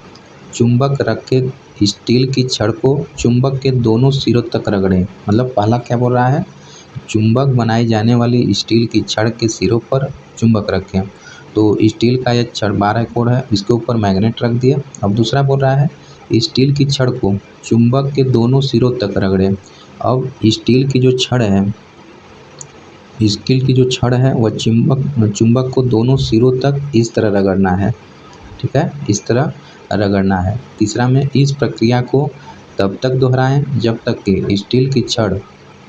चुंबक रख के स्टील की छड़ को चुंबक के दोनों सिरों तक रगड़ें। मतलब पहला क्या बोल रहा है, चुंबक बनाई जाने वाली स्टील की छड़ के सिरों पर चुंबक रखें। तो स्टील का यह छड़ 12 कोर है, इसके ऊपर मैग्नेट रख दिया। अब दूसरा बोल रहा है स्टील की छड़ को चुंबक के दोनों सिरों तक रगड़ें। अब स्टील की जो छड़ है, स्टील की जो छड़ है वह चुंबक को दोनों सिरों तक इस तरह रगड़ना है। ठीक है, इस तरह रगड़ना है। तीसरा में इस प्रक्रिया को तब तक दोहराएं जब तक कि स्टील की छड़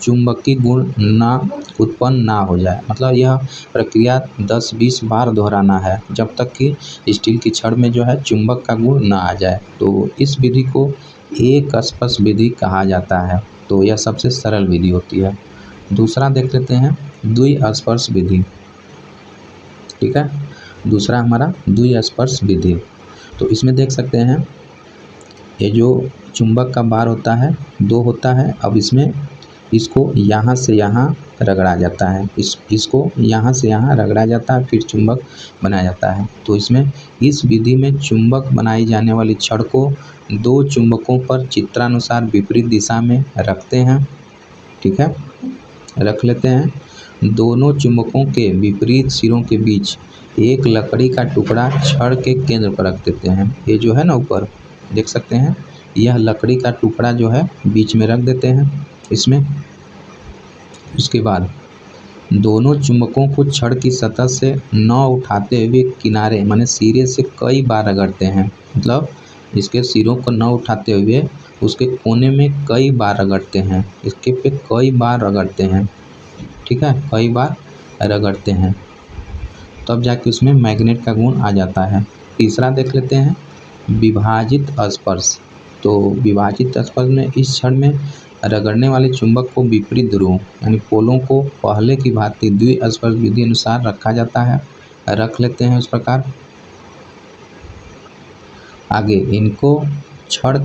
चुंबकीय गुण ना उत्पन्न ना हो जाए। मतलब यह प्रक्रिया 10-20 बार दोहराना है जब तक कि स्टील की छड़ में जो है चुंबक का गुण ना आ जाए। तो इस विधि को एक स्पर्श विधि कहा जाता है। तो यह सबसे सरल विधि होती है। दूसरा देख लेते हैं द्विस्पर्श विधि। ठीक है, दूसरा हमारा द्विस्पर्श विधि। तो इसमें देख सकते हैं ये जो चुंबक का बार होता है 2 होता है। अब इसमें इसको यहाँ से यहाँ रगड़ा जाता है, इसको यहाँ से यहाँ रगड़ा जाता है, फिर चुंबक बनाया जाता है। तो इसमें इस विधि में चुंबक बनाई जाने वाली छड़ को 2 चुंबकों पर चित्रानुसार विपरीत दिशा में रखते हैं। ठीक है, रख लेते हैं। दोनों चुंबकों के विपरीत सिरों के बीच एक लकड़ी का टुकड़ा छड़ के केंद्र पर रख देते हैं। ये जो है ना ऊपर देख सकते हैं, यह लकड़ी का टुकड़ा जो है बीच में रख देते हैं इसमें। उसके बाद दोनों चुंबकों को छड़ की सतह से न उठाते हुए किनारे माने सिरे से कई बार रगड़ते हैं। मतलब इसके सिरों को न उठाते हुए उसके कोने में कई बार रगड़ते हैं, इसके पे कई बार रगड़ते हैं। ठीक है, कई बार रगड़ते हैं तब जाके उसमें मैग्नेट का गुण आ जाता है। तीसरा देख लेते हैं विभाजित स्पर्श। तो विभाजित स्पर्श में इस छड़ में रगड़ने वाले चुंबक को विपरीत ध्रुव यानी पोलों को पहले की भांति द्विस्पर्श विधि अनुसार रखा जाता है। रख लेते हैं उस प्रकार। आगे इनको छड़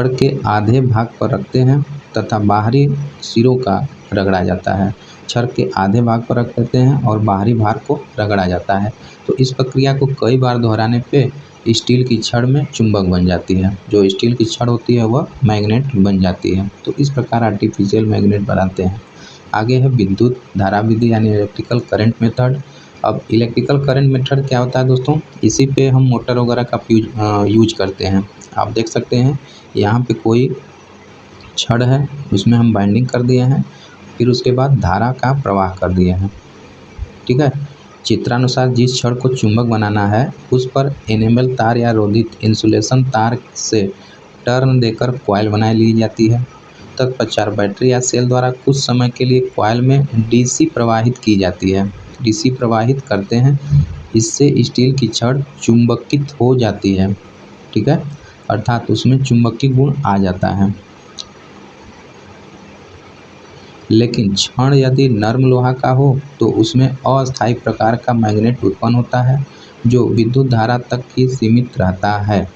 के आधे भाग पर रखते हैं तथा बाहरी सिरों का रगड़ा जाता है। छड़ के आधे भाग पर रख देते हैं और बाहरी भाग को रगड़ा जाता है। तो इस प्रक्रिया को कई बार दोहराने पे स्टील की छड़ में चुंबक बन जाती है। जो स्टील की छड़ होती है वह मैग्नेट बन जाती है। तो इस प्रकार आर्टिफिशियल मैग्नेट बनाते हैं। आगे है विद्युत धारा विधि यानी इलेक्ट्रिकल करंट मेथड। अब इलेक्ट्रिकल करंट मेथड क्या होता है दोस्तों, इसी पे हम मोटर वगैरह का यूज करते हैं। आप देख सकते हैं यहाँ पे कोई छड़ है, उसमें हम बाइंडिंग कर दिए हैं, फिर उसके बाद धारा का प्रवाह कर दिए हैं। ठीक है, चित्रानुसार जिस छड़ को चुंबक बनाना है उस पर एनेमल तार या रोधित इंसुलेशन तार से टर्न देकर कॉइल बनाई ली जाती है। तत्पश्चात बैटरी या सेल द्वारा कुछ समय के लिए कॉइल में डीसी प्रवाहित की जाती है। डीसी प्रवाहित करते हैं, इससे स्टील की छड़ चुंबकित हो जाती है। ठीक है, अर्थात उसमें चुंबकीय गुण आ जाता है। लेकिन क्षण यदि नर्म लोहा का हो तो उसमें अस्थायी प्रकार का मैग्नेट उत्पन्न होता है जो विद्युत धारा तक ही सीमित रहता है।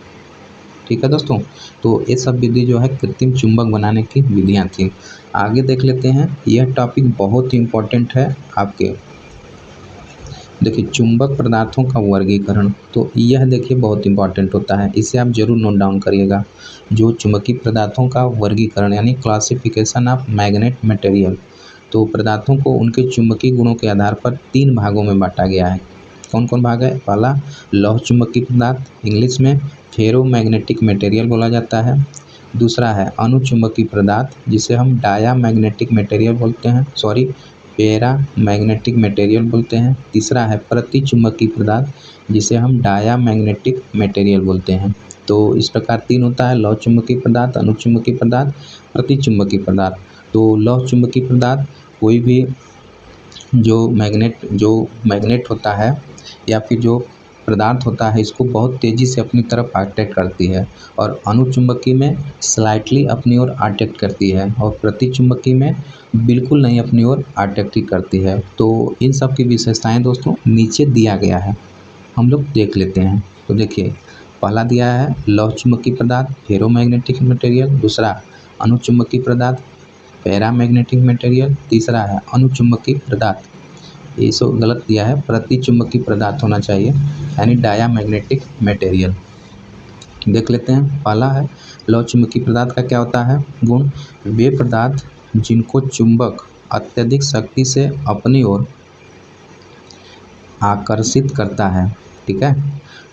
ठीक है दोस्तों, तो ये सब विधि जो है कृत्रिम चुंबक बनाने की विधियाँ थी। आगे देख लेते हैं, यह टॉपिक बहुत ही इम्पोर्टेंट है आपके। देखिए चुंबक पदार्थों का वर्गीकरण, तो यह देखिए बहुत इंपॉर्टेंट होता है, इसे आप जरूर नोट डाउन करिएगा। जो चुंबकीय पदार्थों का वर्गीकरण यानी क्लासिफिकेशन ऑफ मैग्नेट मटेरियल, तो पदार्थों को उनके चुंबकीय गुणों के आधार पर 3 भागों में बांटा गया है। कौन कौन भाग है? पहला लौह चुंबकीय पदार्थ, इंग्लिश में फेरो मैग्नेटिक मटेरियल बोला जाता है। दूसरा है अनुचुंबकीय पदार्थ जिसे हम डाया मैग्नेटिक मटेरियल बोलते हैं, पैरा मैग्नेटिक मटेरियल बोलते हैं। तीसरा है प्रतिचुंबकीय पदार्थ जिसे हम डाया मैग्नेटिक मटेरियल बोलते हैं। तो इस प्रकार 3 होता है, लौह चुंबकीय पदार्थ, अनुचुंबकीय पदार्थ, प्रतिचुंबकीय पदार्थ। तो लौह चुंबकीय पदार्थ कोई भी जो मैग्नेट होता है या फिर जो पदार्थ होता है इसको बहुत तेज़ी से अपनी तरफ अट्रैक्ट करती है, और अनुचुंबकीय में स्लाइटली अपनी ओर अट्रैक्ट करती है, और प्रतिचुंबकीय में बिल्कुल नहीं अपनी ओर अट्रैक्ट करती है। तो इन सब की विशेषताएं दोस्तों नीचे दिया गया है, हम लोग देख लेते हैं। तो देखिए पहला दिया है लौह चुंबकीय पदार्थ फेरोमैग्नेटिक मटेरियल, दूसरा अनुचुंबकीय पदार्थ पैरामैग्नेटिक मटेरियल, तीसरा है अनुचुंबकीय पदार्थ, ये सब गलत दिया है, प्रतिचुंबकीय पदार्थ होना चाहिए यानी डायामैग्नेटिक मटेरियल। देख लेते हैं, पहला है लौह चुंबकीय पदार्थ का क्या होता है गुण? वे पदार्थ जिनको चुंबक अत्यधिक शक्ति से अपनी ओर आकर्षित करता है। ठीक है,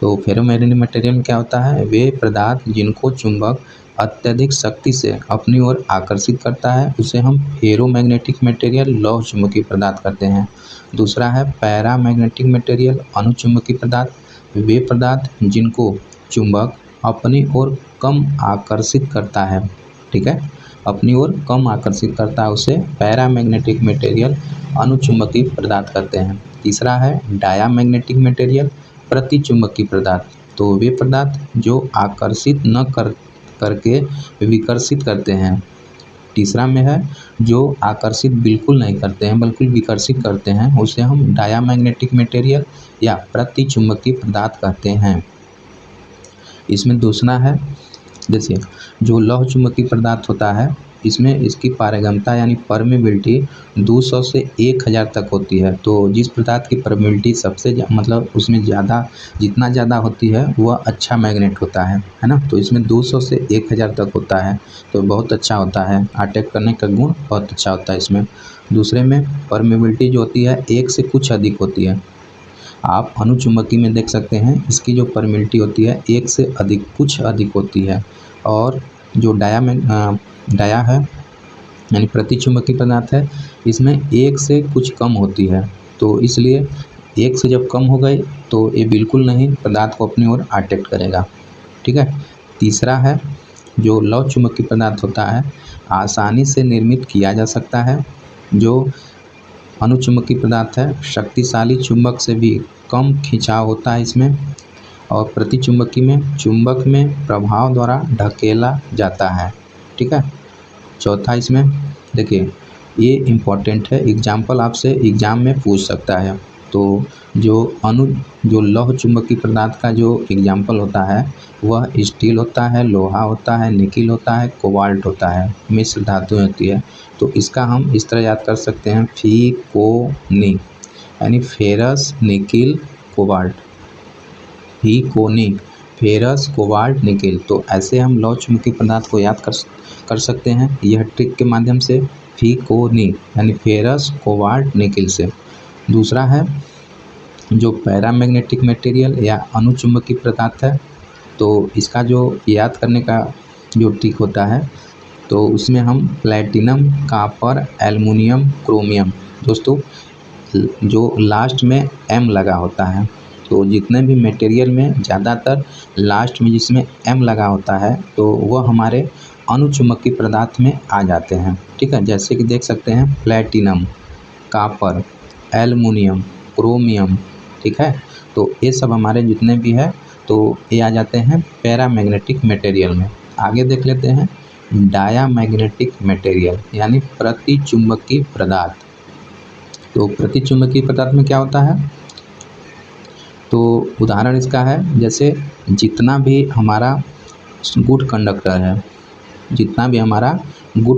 तो फेरोमैग्नेटिक मटेरियल में क्या होता है? वे पदार्थ जिनको चुंबक अत्यधिक शक्ति से अपनी ओर आकर्षित करता है उसे हम फेरोमैग्नेटिक मटेरियल लौह चुंबकीय पदार्थ कहते हैं। दूसरा है पैरामैग्नेटिक मटेरियल अनुचुंबकीय पदार्थ, वे पदार्थ जिनको चुंबक अपनी ओर कम आकर्षित करता है। ठीक है, अपनी ओर कम आकर्षित करता है उसे पैरामैग्नेटिक मटेरियल अनुचुंबकीय पदार्थ कहते हैं। तीसरा है डायामैग्नेटिक मटेरियल प्रतिचुंबकीय पदार्थ, तो वे पदार्थ जो आकर्षित न करके विकर्षित करते हैं। तीसरा में है जो आकर्षित बिल्कुल नहीं करते हैं बल्कि विकर्षित करते हैं, उसे हम डायामैग्नेटिक मटेरियल या प्रतिचुंबकीय पदार्थ कहते हैं। इसमें दूसरा है, देखिए जो लौह चुंबकीय पदार्थ होता है इसमें इसकी पारगम्यता यानी परमेबिलिटी 200 से 1000 तक होती है। तो जिस पदार्थ की परमेबिलिटी सबसे मतलब उसमें जितना ज़्यादा होती है वह अच्छा मैग्नेट होता है ना। तो इसमें 200 से 1000 तक होता है, तो बहुत अच्छा होता है, अटैक करने का गुण बहुत अच्छा होता है इसमें। दूसरे में परमेबिलिटी जो होती है 1 से कुछ अधिक होती है। आप अनुचुंबकीय में देख सकते हैं इसकी जो परमेबिलिटी होती है 1 से कुछ अधिक होती है, और जो डाया है यानी प्रतिचुंबकीय पदार्थ है इसमें 1 से कुछ कम होती है। तो इसलिए 1 से जब कम हो गई तो ये बिल्कुल नहीं पदार्थ को अपनी ओर अट्रैक्ट करेगा। ठीक है, तीसरा है जो लौह चुंबकीय पदार्थ होता है आसानी से निर्मित किया जा सकता है। जो अनुचुंबकीय पदार्थ है शक्तिशाली चुंबक से भी कम खिंचाव होता है इसमें, और प्रतिचुंबकीय में चुंबक में प्रभाव द्वारा ढकेला जाता है। ठीक है, चौथा इसमें देखिए ये इम्पोर्टेंट है, एग्जाम्पल आपसे एग्जाम में पूछ सकता है। तो जो लौह चुंबकीय पदार्थ का जो एग्जाम्पल होता है वह स्टील होता है, लोहा होता है, निकिल होता है, कोबाल्ट होता है, मिश्र धातु होती है। तो इसका हम इस तरह याद कर सकते हैं फीकोनी यानी फेरस निकिल कोबाल्ट, फीकोनी फेरस कोबाल्ट निकिल। तो ऐसे हम लौह चुंबकीय पदार्थ को याद कर सकते हैं यह ट्रिक के माध्यम से, फीकोनी यानी फेरस कोबाल्ट निकिल से। दूसरा है जो पैरामैग्नेटिक मटेरियल या अनुचुंबकीय पदार्थ है, तो इसका जो याद करने का जो ट्रिक होता है तो उसमें हम प्लैटिनम, कापर, एल्युमिनियम, क्रोमियम, दोस्तों जो लास्ट में एम लगा होता है, तो जितने भी मटेरियल में ज़्यादातर लास्ट में जिसमें एम लगा होता है तो वह हमारे अनुचुंबकीय पदार्थ में आ जाते हैं। ठीक है, जैसे कि देख सकते हैं प्लैटिनम, कापर, एल्युमिनियम, क्रोमियम। ठीक है, तो ये सब हमारे जितने भी है तो ये आ जाते हैं पैरामैग्नेटिक मटेरियल में। आगे देख लेते हैं डायामैग्नेटिक मटेरियल यानी प्रतिचुंबकीय पदार्थ। तो प्रतिचुंबकीय पदार्थ में क्या होता है, तो उदाहरण इसका है जैसे जितना भी हमारा गुड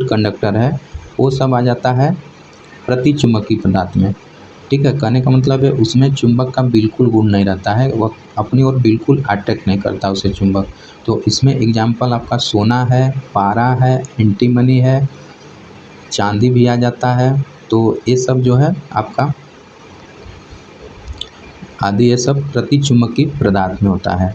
कंडक्टर है वो सब आ जाता है प्रतिचुंबकीय पदार्थ में। ठीक है, कहने का मतलब है उसमें चुंबक का बिल्कुल गुण नहीं रहता है, वह अपनी ओर बिल्कुल अट्रैक्ट नहीं करता उसे चुंबक। तो इसमें एग्जाम्पल आपका सोना है, पारा है, एंटीमनी है, चांदी भी आ जाता है। तो ये सब जो है आपका आदि ये सब प्रतिचुंबकीय पदार्थ में होता है।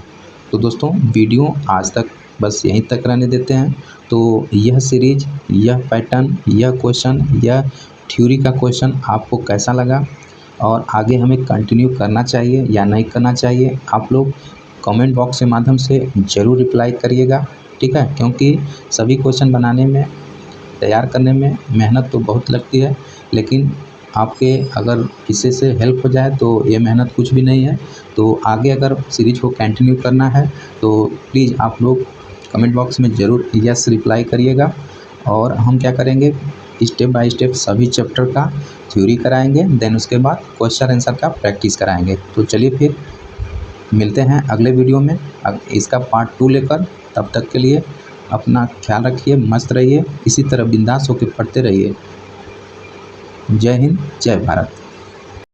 तो दोस्तों वीडियो आज तक बस यहीं तक रहने देते हैं। तो यह सीरीज, यह पैटर्न, यह क्वेश्चन, यह थ्योरी का क्वेश्चन आपको कैसा लगा और आगे हमें कंटिन्यू करना चाहिए या नहीं करना चाहिए, आप लोग कमेंट बॉक्स के माध्यम से ज़रूर रिप्लाई करिएगा। ठीक है, क्योंकि सभी क्वेश्चन बनाने में, तैयार करने में मेहनत तो बहुत लगती है, लेकिन आपके अगर इससे से हेल्प हो जाए तो ये मेहनत कुछ भी नहीं है। तो आगे अगर सीरीज को कंटिन्यू करना है तो प्लीज़ आप लोग कमेंट बॉक्स में ज़रूर यस रिप्लाई करिएगा। और हम क्या करेंगे, स्टेप बाय स्टेप सभी चैप्टर का थ्योरी कराएंगे, देन उसके बाद क्वेश्चन आंसर का प्रैक्टिस कराएंगे। तो चलिए फिर मिलते हैं अगले वीडियो में इसका पार्ट 2 लेकर। तब तक के लिए अपना ख्याल रखिए, मस्त रहिए, इसी तरह बिंदास होकर पढ़ते रहिए। जय हिंद, जय भारत।